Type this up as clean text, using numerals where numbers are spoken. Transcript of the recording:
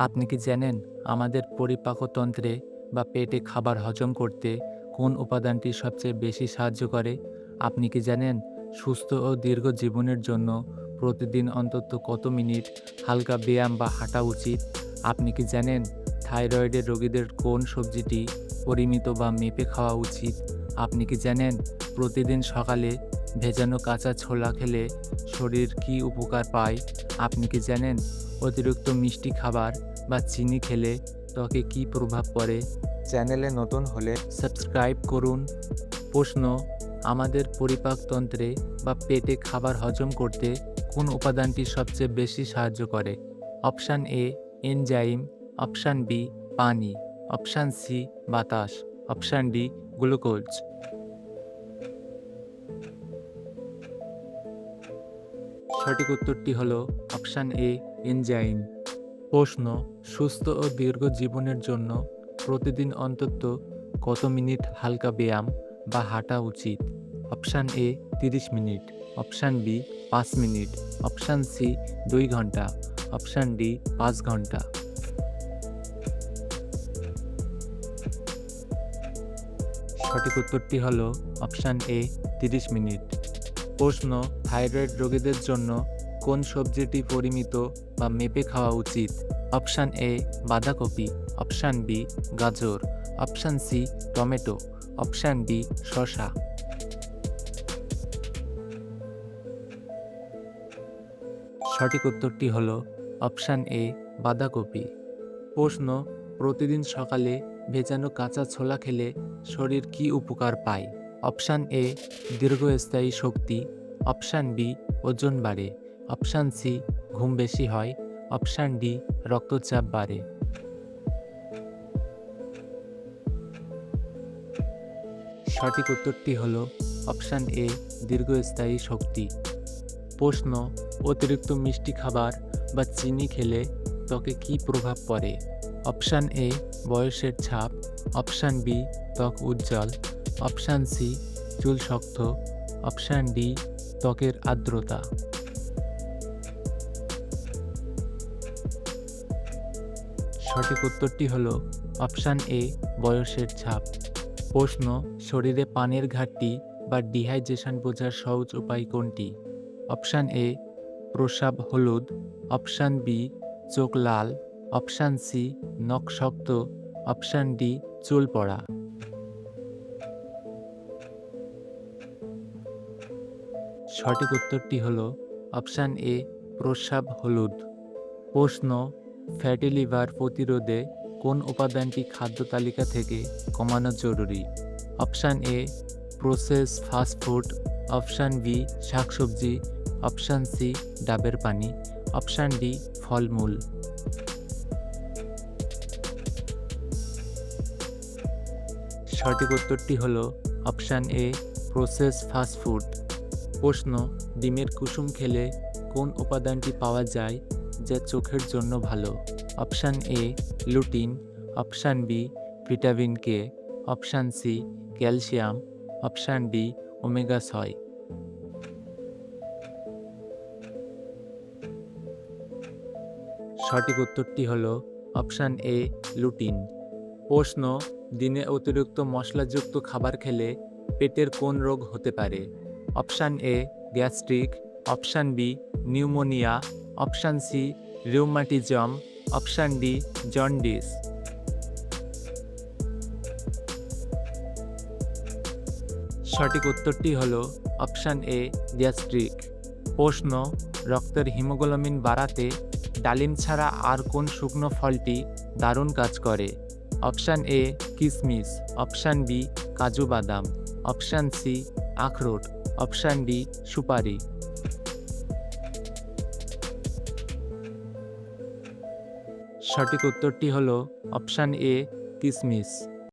আপনি কি জানেন আমাদের পরিপাকতন্ত্রে বা পেটে খাবার হজম করতে কোন উপাদানটি সবচেয়ে বেশি সাহায্য করে? আপনি কি জানেন সুস্থ ও দীর্ঘ জীবনের জন্য প্রতিদিন অন্তত কত মিনিট হালকা ব্যায়াম বা হাঁটা উচিত? আপনি কি জানেন থাইরয়েডের রোগীদের কোন সবজিটি পরিমিত বা মেপে খাওয়া উচিত? আপনি কি জানেন প্রতিদিন সকালে ভেজানো কাঁচা ছোলা খেলে শরীর কী উপকার পায়? আপনি কি জানেন অতিরিক্ত মিষ্টি খাবার বা চিনি খেলে ত্বকে কী প্রভাব পড়ে? চ্যানেলে নতুন হলে সাবস্ক্রাইব করুন। প্রশ্ন: আমাদের পরিপাকতন্ত্রে বা পেটে খাবার হজম করতে কোন উপাদানটি সবচেয়ে বেশি সাহায্য করে? Option A enzyme, option B পানি, অপশান সি বাতাস, অপশান ডি গ্লুকোজ। সঠিক উত্তরটি হল অপশান এ এনজাইম। প্রশ্ন: সুস্থ ও দীর্ঘ জীবনের জন্য প্রতিদিন অন্তত কত মিনিট হালকা ব্যায়াম বা হাঁটা উচিত? Option A 30 minute, option B 5 minute, option C 2 ঘন্টা, অপশান ডি 5 ঘন্টা। সঠিক উত্তরটি হল অপশান এ 30 মিনিট। প্রশ্ন: থাইরয়েড রোগীদের জন্য কোন সবজিটি পরিমিত বা মেপে খাওয়া উচিত? অপশান এ বাঁধাকপি, অপশান বি গাজর, option C tomato, option D শসা। সঠিক উত্তরটি হল অপশান এ বাঁধাকপি। প্রশ্ন: প্রতিদিন সকালে ভেজানো কাঁচা ছোলা খেলে শরীর কী উপকার পায়? অপশান এ দীর্ঘস্থায়ী শক্তি, অপশান বি ওজন বাড়ে, অপশান সি ঘুম বেশি হয়, অপশান ডি রক্তচাপ বাড়ে। সঠিক উত্তরটি হল অপশান এ দীর্ঘস্থায়ী শক্তি। প্রশ্ন: অতিরিক্ত মিষ্টি খাবার বা চিনি খেলে ত্বকে কী প্রভাব পড়ে? অপশান এ বয়সের ছাপ, অপশান বি ত্বক উজ্জ্বল, অপশান সি চুল শক্ত, অপশান ডি ত্বকের আর্দ্রতা। সঠিক উত্তরটি হল অপশান এ বয়সের ছাপ। প্রশ্ন: শরীরে পানির ঘাটতি বা ডিহাইড্রেশন বোঝার সহজ উপায় কোনটি? অপশান এ প্রস্রাব হলুদ, অপশান বি চোখ লাল, অপশান সি নখ শক্ত, অপশান ডি চুল পড়া। সঠিক উত্তরটি হল অপশান এ প্রস্রাব হলুদ। প্রশ্ন: ফ্যাটি লিভার প্রতিরোধে কোন উপাদানটি খাদ্য তালিকা থেকে কমানো জরুরি? Option A process fast food, option B শাকসবজি, অপশান সি ডাবের পানি, অপশান ডি ফলমূল। সঠিক উত্তরটি হল option A process fast food. প্রশ্ন: ডিমের কুসুম খেলে কোন উপাদানটি পাওয়া যায় যা চোখের জন্য ভালো? Option A lutein, option B vitamin K, option C calcium, option D omega 6। সঠিক উত্তরটি হল অপশান এ লুটিন। প্রশ্ন: দিনে অতিরিক্ত মশলাযুক্ত খাবার খেলে পেটের কোন রোগ হতে পারে? Option A gastric, option B pneumonia, option C rheumatism, option D jaundice. সঠিক উত্তরটি হল অপশান এ গ্যাস্ট্রিক। প্রশ্ন: রক্তের হিমোগ্লোবিন বাড়াতে ডালিম ছাড়া আর কোন শুকনো ফলটি দারুণ কাজ করে? অপশান এ কিশমিশ, অপশান বি কাজু বাদাম, অপশান সি আখরোট, অপশান ডি সুপারি। সঠিক উত্তরটি হল অপশান এ কিশমিশ।